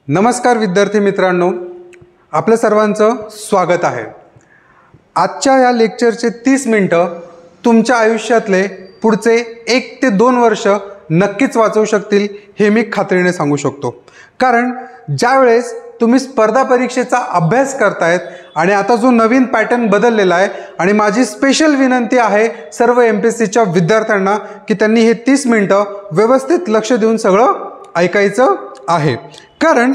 नमस्कार विद्यार्थी मित्रांनो, आपल्या सर्वांचं स्वागत आहे। आजच्या या लेक्चरचे 30 मिनिटं तुमच्या आयुष्यातले पुढचे 1 ते 2 वर्ष नक्कीच वाचवू शकतील हे मी खात्रीने सांगू शकतो। कारण ज्यावेळेस तुम्ही स्पर्धा परीक्षेचा अभ्यास करतायत आणि आता जो नवीन पॅटर्न बदललेला आहे आणि माझी स्पेशल विनंती आहे सर्व MPSCच्या विद्यार्थ्यांना की त्यांनी हे 30 मिनिटं व्यवस्थित लक्ष देऊन सगळं ऐकायचं आहे। कारण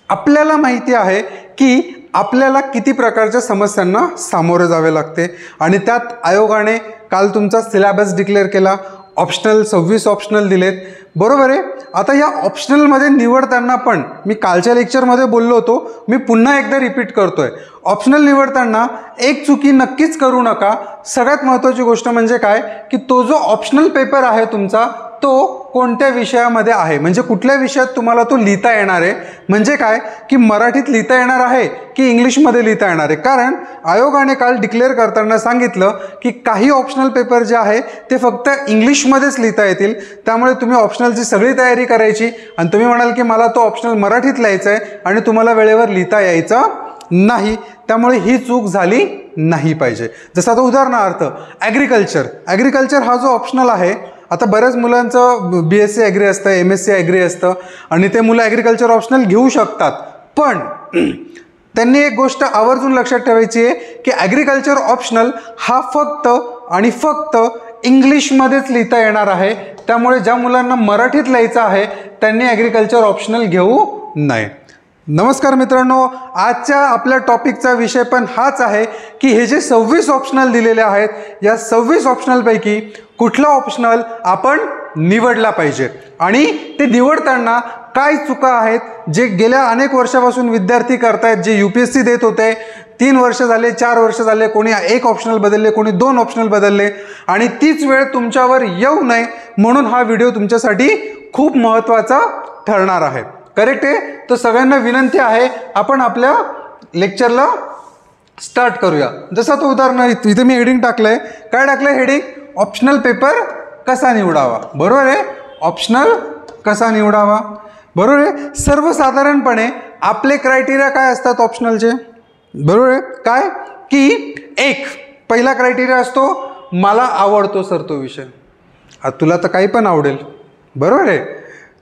आपल्याला माहिती आहे की आपल्याला किती प्रकारच्या समस्यांना सामोरे जावे लागते आणि त्यात आयोगाने काल तुमचा सिलेबस डिक्लेअर केला, ऑप्शनल 26 ऑप्शनल दिलेत, बरोबर आहे। आता या ऑप्शनलमध्ये निवडताना पण मी कालच्या लेक्चरमध्ये बोललो होतो, मी पुन्हा एकदा रिपीट करतोय, ऑप्शनल निवडताना एक चुकी नक्कीच करू नका। सगळ्यात महत्त्वाची गोष्ट म्हणजे काय की तो जो ऑप्शनल पेपर आहे तुमचा तो कोणत्या विषयामध्ये आहे, म्हणजे कुठल्या विषयात तुम्हाला तो लिहिता येणार आहे, म्हणजे काय की मराठीत लिहिता येणार आहे की इंग्लिशमध्ये लिहिता येणार आहे। कारण आयोगाने काल डिक्लेअर करताना सांगितलं की काही ऑप्शनल पेपर जे आहे ते फक्त इंग्लिशमध्येच लिहिता येतील, त्यामुळे तुम्ही ऑप्शनलची सगळी तयारी करायची आणि तुम्ही म्हणाल की मला तो ऑप्शनल मराठीत लिहायचा आहे आणि तुम्हाला वेळेवर लिहिता यायचं नाही, त्यामुळे ही चूक झाली नाही पाहिजे। जसं आता उदाहरणार्थ ॲग्रिकल्चर हा जो ऑप्शनल आहे, आता बऱ्याच मुलांचं BSc ॲग्री असतं, MSc ॲग्री असतं आणि ते मुलं ॲग्रिकल्चर ऑप्शनल घेऊ शकतात, पण त्यांनी एक गोष्ट आवर्जून लक्षात ठेवायची आहे की ॲग्रिकल्चर ऑप्शनल हा फक्त आणि फक्त इंग्लिशमध्येच लिहिता येणार आहे, त्यामुळे ज्या मुलांना मराठीत लिहायचं आहे त्यांनी ॲग्रिकल्चर ऑप्शनल घेऊ नये। नमस्कार मित्रांनो, आजच्या आपल्या टॉपिकचा विषय पण हाच आहे की हे जे 26 ऑप्शनल दिलेले आहेत, या 26 ऑप्शनलपैकी कुठला ऑप्शनल आपण निवडला पाहिजे आणि ते निवडताना काय चुका आहेत जे गेल्या अनेक वर्षापासून विद्यार्थी करतायत, जे UPSC देत होते, 3 वर्ष झाले, 4 वर्ष झाले, कोणी 1 ऑप्शनल बदलले, कोणी 2 ऑप्शनल बदलले आणि तीच वेळ तुमच्यावर येऊ नये म्हणून हा व्हिडिओ तुमच्यासाठी खूप महत्त्वाचा ठरणार आहे। करेक्ट आहे? तर सगळ्यांना विनंती आहे आपण आपल्या लेक्चरला स्टार्ट करूया। जसं तो उदाहरण इथे मी हेडिंग टाकलंय, काय टाकलंय हेडिंग? ऑप्शनल पेपर कसा निवडावा, बरोबर आहे। ऑप्शनल कसा निवडावा, बरोबर आहे। सर्वसाधारणपणे आपले क्रायटेरिया काय असतात ऑप्शनलचे, बरोबर आहे, काय की एक पहिला क्रायटेरिया असतो मला आवडतो सर तो विषय। तुला तर काही पण आवडेल, बरोबर आहे,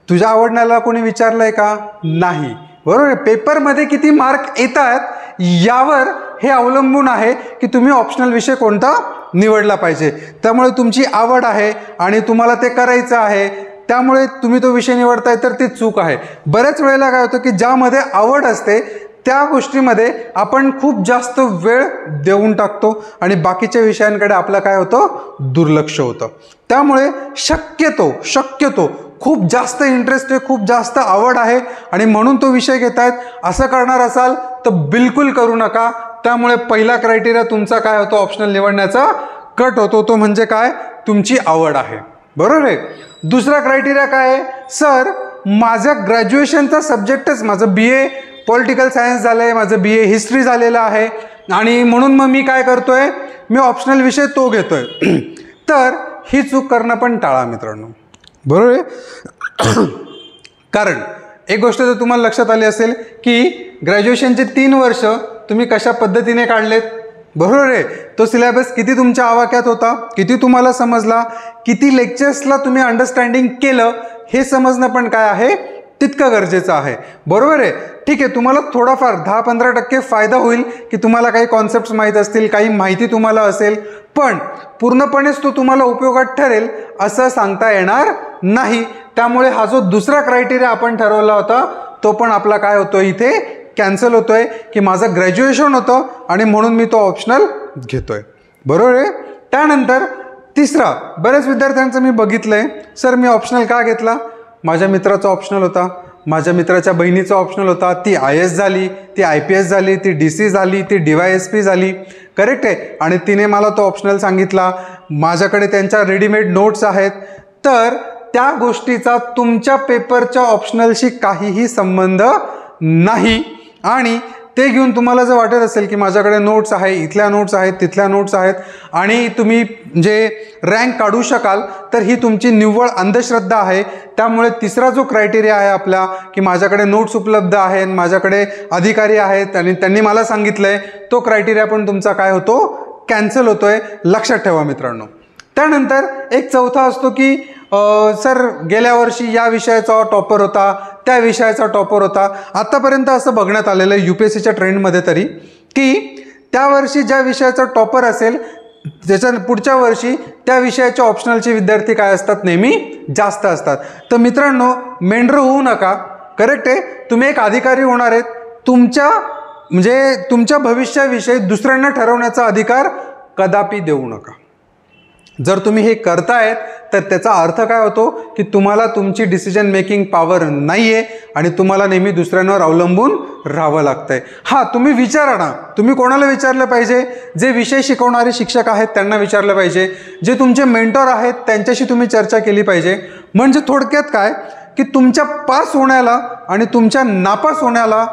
तुझ्या आवडण्याला कोणी विचारलंय का? नाही, बरोबर आहे। पेपरमध्ये किती मार्क येतात यावर हे अवलंबून आहे की तुम्ही ऑप्शनल विषय कोणता निवडला पाहिजे, त्यामुळे तुमची आवड आहे आणि तुम्हाला ते करायचं आहे त्यामुळे तुम्ही तो विषय निवडताय तर ते चूक आहे। बऱ्याच वेळेला काय होतं की ज्यामध्ये आवड असते त्या गोष्टीमध्ये आपण खूप जास्त वेळ देऊन टाकतो आणि बाकीच्या विषयांकडे आपलं काय होतं, दुर्लक्ष होतं। त्यामुळे शक्यतो खूप जास्त इंटरेस्ट आहे, खूप जास्त आवड आहे आणि म्हणून तो विषय घेतायत असं करणार असाल तर बिलकुल करू नका। त्यामुळे पहिला क्रायटेरिया तुमचा काय होतो ऑप्शनल निवडण्याचा, कट होतो, तो म्हणजे काय, तुमची आवड आहे, बरोबर आहे। दुसरा क्रायटेरिया काय आहे, सर माझ्या ग्रॅज्युएशनचा सब्जेक्टच, माझं BA पॉलिटिकल सायन्स झालं आहे, माझं BA हिस्ट्री झालेलं आहे आणि म्हणून मग मी काय करतोय, मी ऑप्शनल विषय तो घेतोय, तर ही चूक करणं पण टाळा मित्रांनो, बरोबर आहे। कारण एक गोष्ट जर तुम्हाला लक्षात आली असेल की ग्रॅज्युएशनचे 3 वर्ष तुम्ही कशा पद्धतीने काढलेत, बरोबर आहे। तो सिलेबस किती तुमच्या आवाक्यात होता, किती तुम्हाला समजला, किती लेक्चर्सला तुम्ही अंडरस्टँडिंग केलं हे समजणं पण काय आहे, तितकं गरजेचं आहे, बरोबर आहे। ठीक आहे, तुम्हाला थोडाफार 10-15% फायदा होईल की तुम्हाला काही कॉन्सेप्ट्स माहीत असतील, काही माहिती तुम्हाला असेल, पण पूर्णपणेच तो तुम्हाला उपयोगात ठरेल असं सांगता येणार नाही। त्यामुळे हा जो दुसरा क्रायटेरिया आपण ठरवला होता तो पण आपला काय होतो, इथे कॅन्सल होतोय की माझं ग्रॅज्युएशन होतं आणि म्हणून मी तो ऑप्शनल घेतोय, बरोबर आहे। त्यानंतर तिसरा, बऱ्याच विद्यार्थ्यांचं मी बघितलंय, सर मी ऑप्शनल का घेतला, माझ्या मित्राचा ऑप्शनल होता, माझ्या मित्राच्या बहिणीचा ऑप्शनल होता, ती IAS झाली, ती IPS झाली, ती DC झाली, ती DYSP झाली, करेक्ट आहे, आणि तिने मला तो ऑप्शनल सांगितला, माझ्याकडे त्यांच्या रेडीमेड नोट्स आहेत, तर त्या गोष्टीचा तुमच्या पेपरच्या ऑप्शनलशी काहीही संबंध नाही आणि ते घेऊन तुम्हाला जर वाटत असेल की माझ्याकडे नोट्स आहे, इथल्या नोट्स आहेत, तिथल्या नोट्स आहेत आणि तुम्ही जे रँक काढू शकाल, तर ही तुमची निव्वळ अंधश्रद्धा आहे. त्यामुळे तिसरा जो क्रायटेरिया आहे आपला की माझ्याकडे नोट्स उपलब्ध आहेत, माझ्याकडे अधिकारी आहेत आणि त्यांनी मला सांगितलं आहे, तो क्रायटेरिया पण तुमचा काय होतो, कॅन्सल होतोय. लक्षात ठेवा मित्रांनो. त्यानंतर एक चौथा असतो की सर गेल्या वर्षी या विषयाचा टॉपर होता, त्या विषयाचा टॉपर होता. आत्तापर्यंत असं बघण्यात आलेलं आहे UPSCच्या ट्रेंडमध्ये तरी की त्या वर्षी ज्या विषयाचा टॉपर असेल त्याच्या पुढच्या वर्षी त्या विषयाचे ऑप्शनलचे विद्यार्थी काय असतात, नेहमी जास्त असतात. तर मित्रांनो मेंढरं होऊ नका. करेक्ट आहे. तुम्ही एक अधिकारी होणार आहेत. तुमच्या भविष्याविषयी दुसऱ्यांना ठरवण्याचा अधिकार कदापि देऊ नका. जर तुम्ही हे करतायत तर त्याचा अर्थ काय होतो की तुम्हाला तुमची डिसिजन मेकिंग पॉवर नाही आहे आणि तुम्हाला नेहमी दुसऱ्यांवर अवलंबून राहावं लागतंय. हां, तुम्ही विचारा ना. तुम्ही कोणाला विचारलं पाहिजे? जे विषय शिकवणारे शिक्षक आहेत त्यांना विचारलं पाहिजे. जे तुमचे मेंटॉर आहेत त्यांच्याशी तुम्ही चर्चा केली पाहिजे. म्हणजे थोडक्यात काय की तुमच्या पास होण्याला आणि तुमच्या नापास होण्याला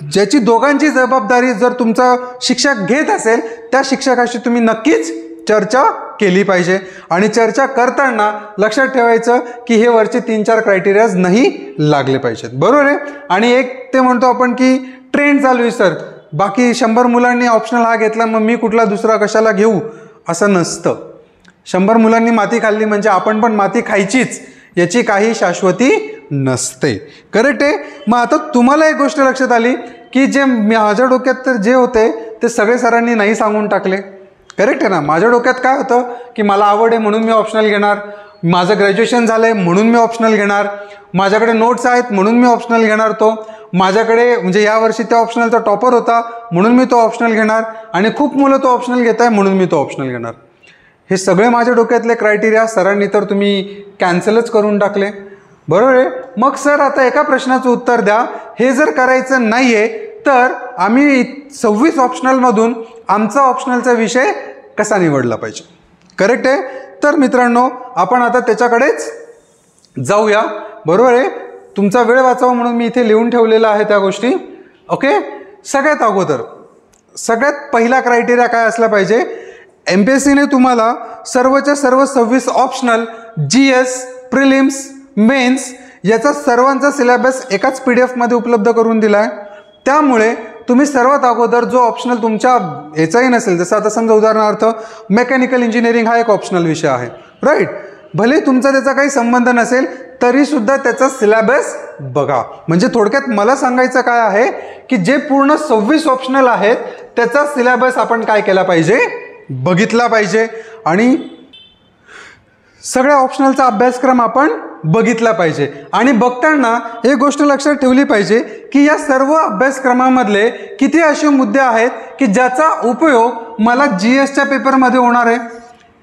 ज्याची दोघांची जबाबदारी जर तुमचा शिक्षक घेत असेल त्या शिक्षकाशी तुम्ही नक्कीच चर्चा केली पाहिजे. आणि चर्चा करताना लक्षात ठेवायचं की हे वरचे 3-4 क्रायटेरियाज नाही लागले पाहिजेत. बरोबर आहे. आणि एक ते म्हणतो आपण की ट्रेंड चालू आहे सर, बाकी 100 मुलांनी ऑप्शनल हा घेतला मग मी कुठला दुसरा कशाला घेऊ, असं नसतं. 100 मुलांनी माती खाल्ली म्हणजे आपण पण माती खायचीच, याची काही शाश्वती नसते. करेक्ट आहे. मग आता तुम्हाला एक गोष्ट लक्षात आली की जे माझ्या डोक्यात तर जे होते ते सगळे सरांनी नाही सांगून टाकले. करेक्ट आहे ना. माझ्या डोक्यात काय होतं की मला आवड आहे म्हणून मी ऑप्शनल घेणार, माझं ग्रॅज्युएशन झालं आहे म्हणून मी ऑप्शनल घेणार, माझ्याकडे नोट्स आहेत म्हणून मी ऑप्शनल घेणार, तो माझ्याकडे म्हणजे यावर्षी त्या ऑप्शनलचा टॉपर होता म्हणून मी तो ऑप्शनल घेणार आणि खूप मुलं तो ऑप्शनल घेत आहे म्हणून मी तो ऑप्शनल घेणार. हे सगळे माझ्या डोक्यातले क्रायटेरिया सरांनी तर तुम्ही कॅन्सलच करून टाकले. बरोबर आहे. मग सर आता एका प्रश्नाचं उत्तर द्या. हे जर करायचं नाही आहे तर आम्ही 26 ऑप्शनलमधून आमचा ऑप्शनलचा विषय कसा निवडला पाहिजे. करेक्ट आहे. तर मित्रांनो आपण आता त्याच्याकडेच जाऊया. बरोबर आहे. तुमचा वेळ वाचावा म्हणून मी इथे लिहून ठेवलेला आहे त्या गोष्टी. ओके. सगळ्यात अगोदर सगळ्यात पहिला क्रायटेरिया काय असला पाहिजे, MPSCने तुम्हाला सर्वच्या सर्व 26 ऑप्शनल, GS, प्रिलिम्स, मेन्स याचा सर्वांचा सिलेबस एकाच PDF मध्ये उपलब्ध करून दिला आहे. त्यामुळे तुम्ही सर्वात अगोदर जो ऑप्शनल तुमच्या याचाही नसेल, जसं आता समजा उदाहरणार्थ मेकॅनिकल इंजिनिअरिंग हा एक ऑप्शनल विषय आहे, राईट. भले तुमचा त्याचा काही संबंध नसेल तरी सुद्धा त्याचा सिलेबस बघा. म्हणजे थोडक्यात मला सांगायचं काय आहे की जे पूर्ण 26 ऑप्शनल आहेत त्याचा सिलेबस आपण काय केला पाहिजे, बघितला पाहिजे आणि सगळ्या ऑप्शनलचा अभ्यासक्रम आपण बघितला पाहिजे. आणि बघताना एक गोष्ट लक्षात ठेवली पाहिजे की या सर्व अभ्यासक्रमामधले किती असे मुद्दे आहेत की ज्याचा उपयोग मला GSच्या पेपरमध्ये होणार आहे,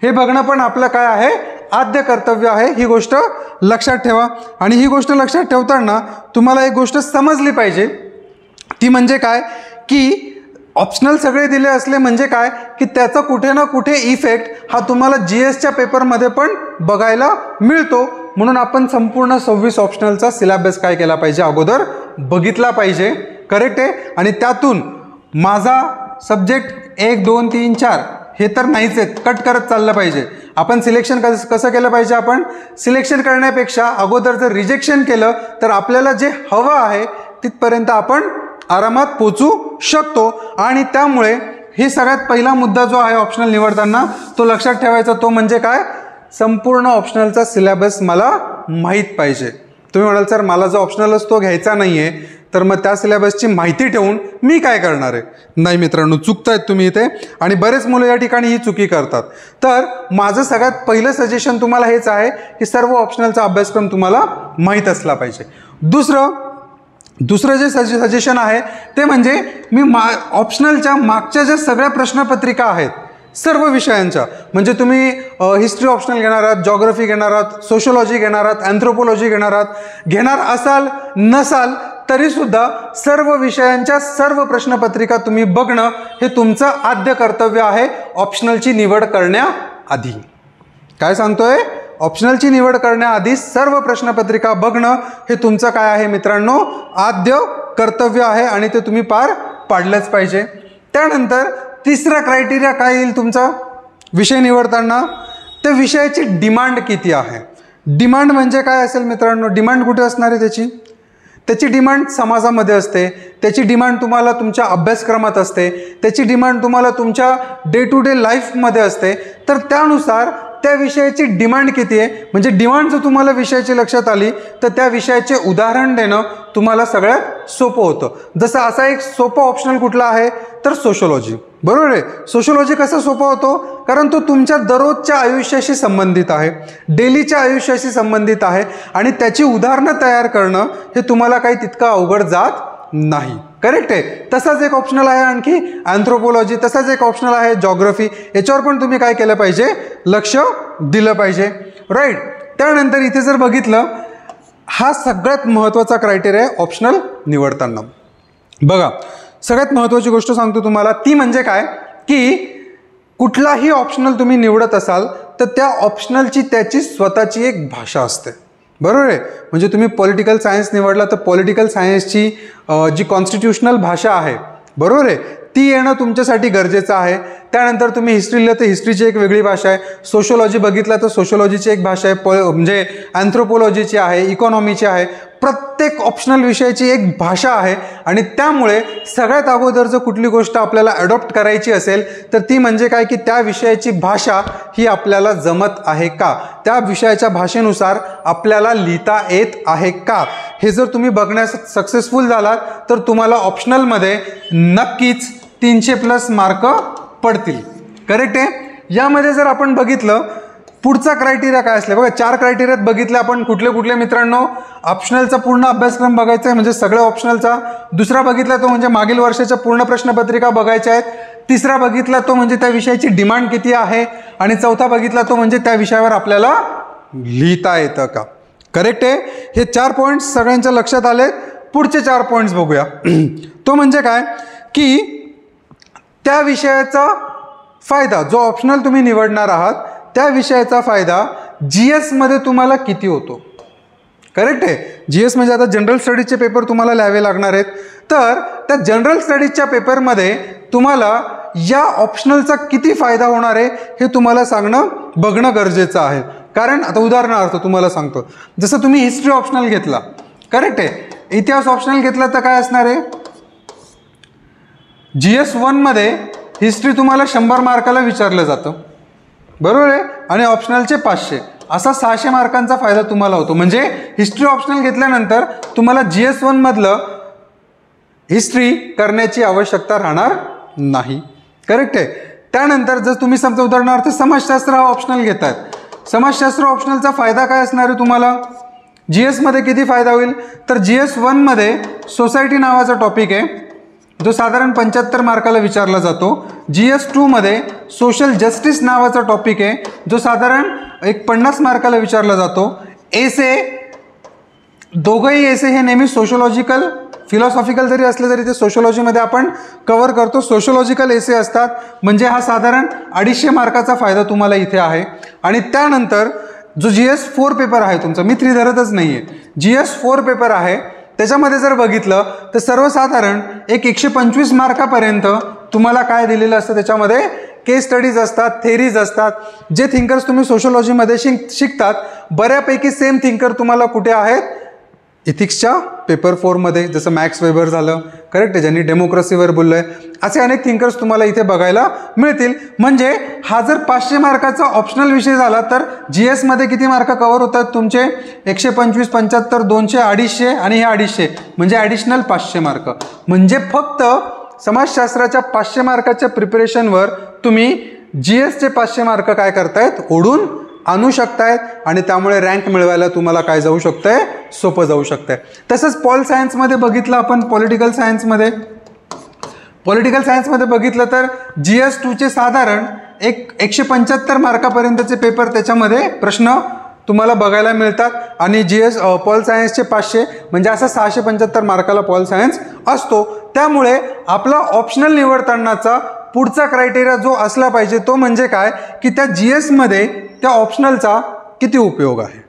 हे बघणं पण आपलं काय आहे, आद्य कर्तव्य आहे. ही गोष्ट लक्षात ठेवा. आणि ही गोष्ट लक्षात ठेवताना तुम्हाला एक गोष्ट समजली पाहिजे, ती म्हणजे काय की ऑप्शनल सगळे दिले असले म्हणजे काय की त्याचा कुठे ना कुठे इफेक्ट हा तुम्हाला GSच्या पेपरमध्ये पण बघायला मिळतो. म्हणून आपण संपूर्ण 26 ऑप्शनलचा सिलेबस काय केला पाहिजे, अगोदर बघितला पाहिजे. करेक्ट आहे. आणि त्यातून माझा सब्जेक्ट 1, 2, 3, 4 हे तर नाहीच आहेत, कट करत चाललं पाहिजे. आपण सिलेक्शन कसं केलं पाहिजे, आपण सिलेक्शन करण्यापेक्षा अगोदर जर रिजेक्शन केलं तर आपल्याला जे हवं आहे तिथपर्यंत आपण आरामात पोचू शकतो. आणि त्यामुळे ही सगळ्यात पहिला मुद्दा जो आहे ऑप्शनल निवडताना तो लक्षात ठेवायचा, तो म्हणजे काय, संपूर्ण ऑप्शनलचा सिलेबस मला माहीत पाहिजे. तुम्ही म्हणाल सर मला जो ऑप्शनल असतो घ्यायचा नाही आहे, तर मग त्या सिलेबसची माहिती ठेवून मी काय करणार आहे. नाही मित्रांनो, चुकतायत तुम्ही इथे आणि बरेच मुलं या ठिकाणी ही चुकी करतात. तर माझं सगळ्यात पहिलं सजेशन तुम्हाला हेच आहे की सर्व ऑप्शनलचा अभ्यासक्रम तुम्हाला माहीत असला पाहिजे. दुसरं जे सजेशन आहे ते म्हणजे मी ऑप्शनलच्या मागच्या ज्या सगळ्या प्रश्नपत्रिका आहेत सर्व विषयांच्या, म्हणजे तुम्ही हिस्ट्री ऑप्शनल घेणार आहात, जॉग्रफी घेणार आहात, सोशोलॉजी घेणार आहात, अँथ्रोपोलॉजी घेणार असाल नसाल तरीसुद्धा सर्व विषयांच्या सर्व प्रश्नपत्रिका तुम्ही बघणं हे तुमचं आद्य कर्तव्य आहे ऑप्शनलची निवड करण्याआधी. काय सांगतोय, ऑप्शनलची निवड करण्याआधी सर्व प्रश्नपत्रिका बघणं हे तुमचं काय आहे मित्रांनो, आद्य कर्तव्य आहे आणि ते तुम्ही पार पाडलंच पाहिजे. त्यानंतर तिसरा क्रायटेरिया काय येईल तुमचा विषय निवडताना, त्या विषयाची डिमांड किती आहे. डिमांड म्हणजे काय असेल मित्रांनो, डिमांड कुठे असणार आहे त्याची डिमांड समाजामध्ये असते, त्याची डिमांड तुम्हाला तुमच्या अभ्यासक्रमात असते, त्याची डिमांड तुम्हाला तुमच्या डे टू डे लाईफमध्ये असते. तर त्यानुसार त्या विषयाची डिमांड किती आहे, म्हणजे डिमांड जर तुम्हाला विषयाची लक्षात आली तर त्या विषयाचे उदाहरण देणं तुम्हाला सगळ्यात सोपं होतं. जसं असा एक सोपा ऑप्शनल कुठला आहे तर सोशोलॉजी. बरोबर आहे. सोशोलॉजी कसा सोपा होतो, कारण तो तुमच्या दररोजच्या आयुष्याशी संबंधित आहे, डेलीच्या आयुष्याशी संबंधित आहे आणि त्याची उदाहरणं तयार करणं हे तुम्हाला काही तितकं अवघड जात नाही. करेक्ट आहे. तसाच एक ऑप्शनल आहे आणखी अँथ्रोपोलॉजी, तसाच एक ऑप्शनल आहे जॉग्रफी. याच्यावर पण तुम्ही काय केलं पाहिजे, लक्ष दिलं पाहिजे. राईट. त्यानंतर इथे जर बघितलं, हा सगळ्यात महत्त्वाचा क्रायटेरिया आहे ऑप्शनल निवडताना. बघा, सगळ्यात महत्त्वाची गोष्ट सांगतो तुम्हाला, ती म्हणजे काय की कुठलाही ऑप्शनल तुम्ही निवडत असाल तर त्या ऑप्शनलची त्याची स्वतःची एक भाषा असते. बरोबर आहे. म्हणजे तुम्ही पॉलिटिकल सायन्स निवडला तर पॉलिटिकल सायन्सची जी कॉन्स्टिट्यूशनल भाषा आहे, बरोबर आहे, ती येणं तुमच्यासाठी गरजेचं आहे. त्यानंतर तुम्ही हिस्ट्री लिहिलं तर हिस्ट्रीची एक वेगळी भाषा आहे, सोशोलॉजी बघितला तर सोशोलॉजीची एक भाषा आहे, म्हणजे अँथ्रोपोलॉजीची आहे, इकॉनॉमीची आहे. प्रत्येक ऑप्शनल विषयाची एक भाषा आहे आणि त्यामुळे सगळ्यात अगोदर जर कुठली गोष्ट आपल्याला अडॉप्ट करायची असेल तर ती म्हणजे काय की त्या विषयाची भाषा ही आपल्याला जमत आहे का, त्या विषयाच्या भाषेनुसार आपल्याला लिहिता येत आहे का. हे जर तुम्ही बघण्यास सक्सेसफुल झालात तर तुम्हाला ऑप्शनलमध्ये नक्कीच 300+ मार्क पडतील. करेक्ट आहे. यामध्ये जर आपण बघितलं पुढचा क्रायटेरिया काय असले, बघा 4 क्रायटेरियात बघितले आपण कुठले कुठले मित्रांनो. ऑप्शनलचा पूर्ण अभ्यासक्रम बघायचा आहे म्हणजे सगळ्या ऑप्शनलचा. दुसरा बघितला तो म्हणजे मागील वर्षाच्या पूर्ण प्रश्नपत्रिका बघायच्या आहेत. तिसरा बघितला तो म्हणजे त्या विषयाची डिमांड किती आहे आणि चौथा बघितला तो म्हणजे त्या विषयावर आपल्याला लिहिता येतं का. करेक्ट आहे. हे 4 पॉईंट्स सगळ्यांच्या लक्षात आले. पुढचे 4 पॉईंट्स बघूया. तो म्हणजे काय की त्या विषयाचा फायदा जो ऑप्शनल तुम्ही निवडणार आहात त्या विषयाचा फायदा GS मध्ये तुम्हाला किती होतो. करेक्ट आहे. GS म्हणजे आता जनरल स्टडीजचे पेपर तुम्हाला लिहावे लागणार आहेत. तर त्या जनरल स्टडीजच्या पेपरमध्ये तुम्हाला या ऑप्शनलचा किती फायदा होणार आहे हे तुम्हाला बघणं गरजेचं आहे. कारण आता उदाहरणार्थ तुम्हाला सांगतो, जसं तुम्ही हिस्ट्री ऑप्शनल घेतला, करेक्ट आहे, इतिहास ऑप्शनल घेतला तर काय असणार आहे, GS 1 मध्ये हिस्ट्री तुम्हाला 100 मार्काला विचारलं जातं, बरोबर आहे, आणि ऑप्शनलचे 500, असा 600 मार्कांचा फायदा तुम्हाला होतो. म्हणजे हिस्ट्री ऑप्शनल घेतल्यानंतर तुम्हाला GS 1 मधलं हिस्ट्री करण्याची आवश्यकता राहणार नाही. करेक्ट आहे. त्यानंतर जर तुम्ही समजा उदाहरणार्थ समाजशास्त्र हा ऑप्शनल घेतात, समाजशास्त्र ऑप्शनलचा फायदा काय असणार आहे तुम्हाला, GS मध्ये किती फायदा होईल तर GS 1 मध्ये सोसायटी नावाचा टॉपिक आहे जो साधारण 75 मार्काला विचारला जातो. GS 2 मध्ये सोशल जस्टिस नावाचा टॉपिक आहे जो साधारण 50 मार्काला विचारला जातो. एसे, दोघंही एसे हे नेहमी सोशोलॉजिकल फिलॉसॉफिकल जरी असले तरी ते सोशोलॉजीमध्ये आपण कव्हर करतो. सोशोलॉजिकल एसे असतात म्हणजे हा साधारण 250 मार्काचा फायदा तुम्हाला इथे आहे. आणि त्यानंतर जो GS 4 पेपर आहे तुमचा, मी 3 धरतच नाही आहे, GS 4 पेपर आहे, त्याच्यामध्ये जर बघितलं तर सर्वसाधारण 125 मार्कापर्यंत तुम्हाला काय दिलेलं असतं, त्याच्यामध्ये केस स्टडीज असतात, थेरीज असतात. जे थिंकर्स तुम्ही सोशोलॉजीमध्ये शिकतात बऱ्यापैकी सेम थिंकर तुम्हाला कुठे आहेत, इथिक्सच्या पेपर 4 मध्ये, जसं मॅक्स वेबर झालं, करेक्ट आहे, ज्यांनी डेमोक्रेसीवर बोललंय, असे अनेक थिंकर्स तुम्हाला इथे बघायला मिळतील. म्हणजे हा जर 500 मार्काचा ऑप्शनल विषय झाला तर GS मध्ये किती मार्क कव्हर होतात तुमचे, 125, 75, 200, 250 आणि हे 250 म्हणजे ॲडिशनल 500 मार्क. म्हणजे फक्त समाजशास्त्राच्या 500 मार्काच्या प्रिपरेशनवर तुम्ही GSचे 500 मार्क काय करतायत, ओढून आणू शकतायत आणि त्यामुळे रँक मिळवायला तुम्हाला काय जाऊ शकतंय, सोपं जाऊ शकतंय. तसंच पॉल सायन्समध्ये बघितलं आपण, पॉलिटिकल सायन्समध्ये बघितलं तर GS 2चे साधारण 175 मार्कापर्यंतचे पेपर, त्याच्यामध्ये प्रश्न तुम्हाला बघायला मिळतात. आणि पॉल सायन्सचे 500 म्हणजे असा 675 मार्काला पॉल सायन्स असतो. त्यामुळे आपला ऑप्शनल निवडतानाचा पुढचा क्रायटेरिया जो असला पाहिजे तो म्हणजे काय की त्या GS मध्ये त्या ऑप्शनलचा किती उपयोग आहे.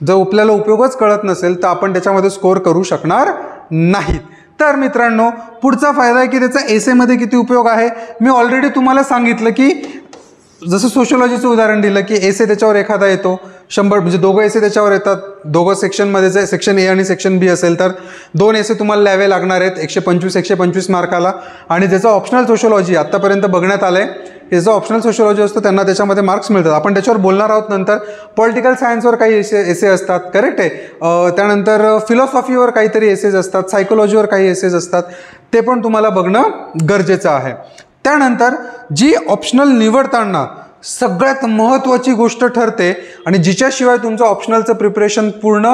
जर आपल्याला उपयोगच कळत नसेल तर आपण त्याच्यामध्ये स्कोअर करू शकणार नाहीत. तर मित्रांनो पुढचा फायदा आहे की त्याचा एसेमध्ये किती उपयोग आहे. मी ऑलरेडी तुम्हाला सांगितलं की जसं सोशिओलॉजीचं उदाहरण दिलं की एसे त्याच्यावर एखादा येतो 100 म्हणजे दोघं एसे त्याच्यावर येतात. दोघं सेक्शनमध्येच आहे, सेक्शन ए आणि सेक्शन बी असेल तर 2 एसे तुम्हाला लिहावे लागणार आहेत 125 मार्काला. आणि ज्याचं ऑप्शनल सोशिओलॉजी आत्तापर्यंत बघण्यात आलं आहे हे जो ऑप्शनल सोशिओलॉजी असतो त्यांना त्याच्यामध्ये मार्क्स मिळतात. आपण त्याच्यावर बोलणार आहोत नंतर. पॉलिटिकल सायन्सवर काही एसे असतात, करेक्ट आहे. त्यानंतर फिलॉसॉफीवर काहीतरी एसेज असतात, सायकोलॉजीवर काही एसेज असतात, ते पण तुम्हाला बघणं गरजेचं आहे. त्यानंतर जी ऑप्शनल निवडताना सगळ्यात महत्त्वाची गोष्ट ठरते आणि जिच्याशिवाय तुमचं ऑप्शनलचं प्रिपरेशन पूर्ण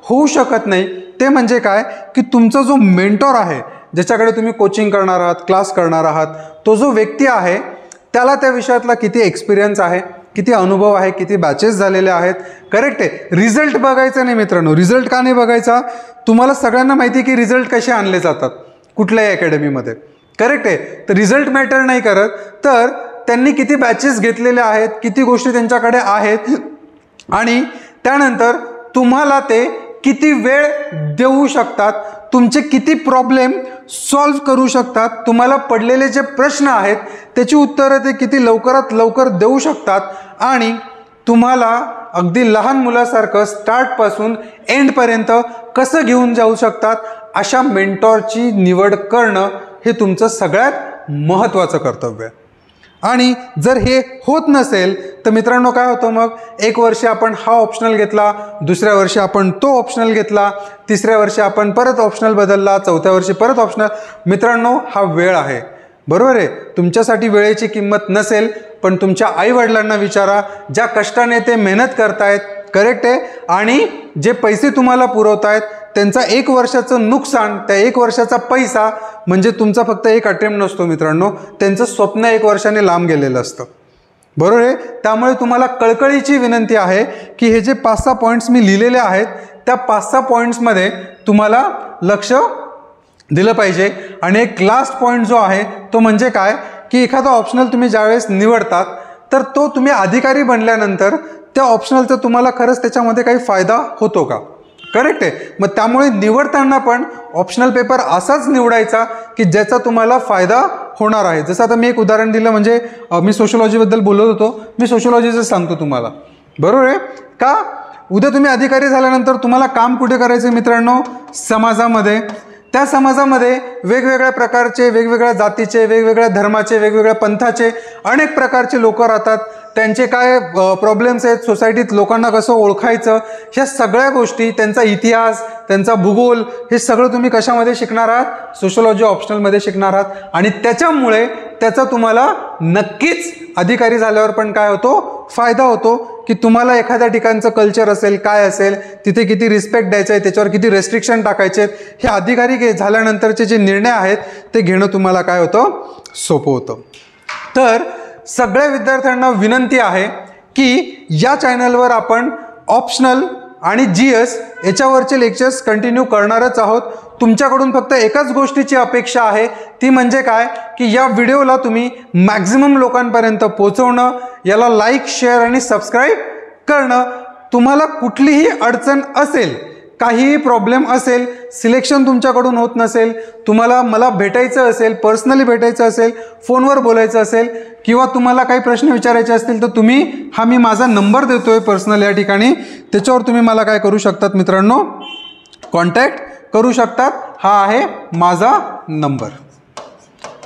होऊ शकत नाही ते म्हणजे काय की तुमचा जो मेंटॉर आहे, ज्याच्याकडे तुम्ही कोचिंग करणार आहात, क्लास करणार आहात, तो जो व्यक्ती आहे त्याला त्या विषयातला किती एक्सपिरियन्स आहे, किती अनुभव आहे, किती बॅचेस झालेले आहेत, करेक्ट आहे. रिझल्ट बघायचा नाही मित्रांनो. रिझल्ट का नाही बघायचा? तुम्हाला सगळ्यांना माहिती आहे की रिझल्ट कसे आणले जातात कुठल्याही अकॅडमीमध्ये, करेक्ट आहे. तर रिझल्ट मॅटर नाही करत, तर त्यांनी किती बॅचेस घेतलेले आहेत, किती गोष्टी त्यांच्याकडे आहेत आणि त्यानंतर तुम्हाला ते किती वेळ देऊ शकतात, तुमचे किती प्रॉब्लेम सॉल्व्ह करू शकतात, तुम्हाला पडलेले जे प्रश्न आहेत त्याची उत्तरं ते किती लवकरात लवकर देऊ शकतात आणि तुम्हाला अगदी लहान मुलासारखं स्टार्टपासून एंडपर्यंत कसं घेऊन जाऊ शकतात अशा मेंटॉरची निवड करणं हे तुमचं सगळ्यात महत्त्वाचं कर्तव्य आहे. आणि जर हे होत नसेल तर मित्रांनो काय होतं मग, एक वर्षी आपण हा ऑप्शनल घेतला, दुसऱ्या वर्षी आपण तो ऑप्शनल घेतला, तिसऱ्या वर्षी आपण परत ऑप्शनल बदलला, चौथ्या वर्षी परत ऑप्शनल. मित्रांनो हा वेळ आहे, बरोबर आहे. तुमच्यासाठी वेळेची किंमत नसेल पण तुमच्या आईवडिलांना विचारा, ज्या कष्टाने ते मेहनत करतायत, करेक्ट आहे, आणि जे पैसे तुम्हाला पुरवतायत त्यांचा 1 वर्षाचं नुकसान, त्या 1 वर्षाचा पैसा म्हणजे तुमचा फक्त एक अटेम्प्ट नसतो मित्रांनो, त्यांचं स्वप्न 1 वर्षाने लांब गेलेलं असतं, बरोबर आहे. त्यामुळे तुम्हाला कळकळीची विनंती आहे की हे जे 5-6 पॉईंट्स मी लिहिलेले आहेत त्या 5-6 पॉईंट्समध्ये तुम्हाला लक्ष दिलं पाहिजे. आणि एक लास्ट पॉईंट जो आहे तो म्हणजे काय की एखादा ऑप्शनल तुम्ही ज्यावेळेस निवडतात तर तो तुम्ही अधिकारी बनल्यानंतर त्या ऑप्शनलचा तुम्हाला खरंच त्याच्यामध्ये काही फायदा होतो का, करेक्ट आहे. मग त्यामुळे निवडताना पण ऑप्शनल पेपर असाच निवडायचा की ज्याचा तुम्हाला फायदा होणार आहे. जसं आता मी एक उदाहरण दिलं, म्हणजे मी सोशिओलॉजीबद्दल बोलत होतो, मी सोशिओलॉजीचं सांगतो तुम्हाला, बरोबर आहे का. उद्या तुम्ही अधिकारी झाल्यानंतर तुम्हाला काम कुठे करायचं मित्रांनो, समाजामध्ये. त्या समाजामध्ये वेगवेगळ्या प्रकारचे, वेगवेगळ्या जातीचे, वेगवेगळ्या धर्माचे, वेगवेगळ्या पंथाचे अनेक प्रकारचे लोक राहतात. त्यांचे काय प्रॉब्लेम्स आहेत, सोसायटीत लोकांना कसं ओळखायचं, ह्या सगळ्या गोष्टी, त्यांचा इतिहास, त्यांचा भूगोल, हे सगळं तुम्ही कशामध्ये शिकणार आहात, सोशिओलॉजी ऑप्शनलमध्ये शिकणार आहात. आणि त्याच्यामुळे त्याचा तुम्हाला नक्कीच अधिकारी झाल्यावर पण काय होतो, फायदा होतो की तुम्हाला एखाद्या ठिकाणचं कल्चर असेल, काय असेल, तिथे किती रिस्पेक्ट द्यायचं आहे, त्याच्यावर किती रेस्ट्रिक्शन टाकायचे आहेत, हे अधिकारी झाल्यानंतरचे जे निर्णय आहेत ते घेणं तुम्हाला काय होतं, सोपं होतं. तर सगळ्या विद्यार्थ्यांना विनंती आहे की या चॅनलवर आपण ऑप्शनल आणि GS याच्यावरचे लेक्चर्स कंटिन्यू करणारच आहोत. तुमच्याकडून फक्त एकाच गोष्टीची अपेक्षा आहे, ती म्हणजे काय की या व्हिडिओला तुम्ही मॅक्झिमम लोकांपर्यंत पोहोचवणं, याला लाईक, शेअर आणि सबस्क्राईब करणं. तुम्हाला कुठलीही अडचण असेल, काहीही प्रॉब्लेम असेल, सिलेक्शन तुमच्याकडून होत नसेल, तुम्हाला मला भेटायचं असेल, पर्सनली भेटायचं असेल, फोनवर बोलायचं असेल किंवा तुम्हाला काही प्रश्न विचारायचे असतील तर तुम्ही मी माझा नंबर देतोय पर्सनल या ठिकाणी, त्याच्यावर तुम्ही मला काय करू शकतात मित्रांनो, कॉन्टॅक्ट करू शकतात. हा आहे माझा नंबर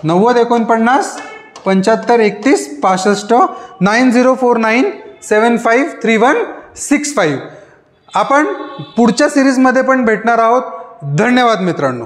9049 75 31 65 9049 753165. आपण पुढच्या सिरीजमध्ये पण भेटणार आहोत. धन्यवाद मित्रांनो.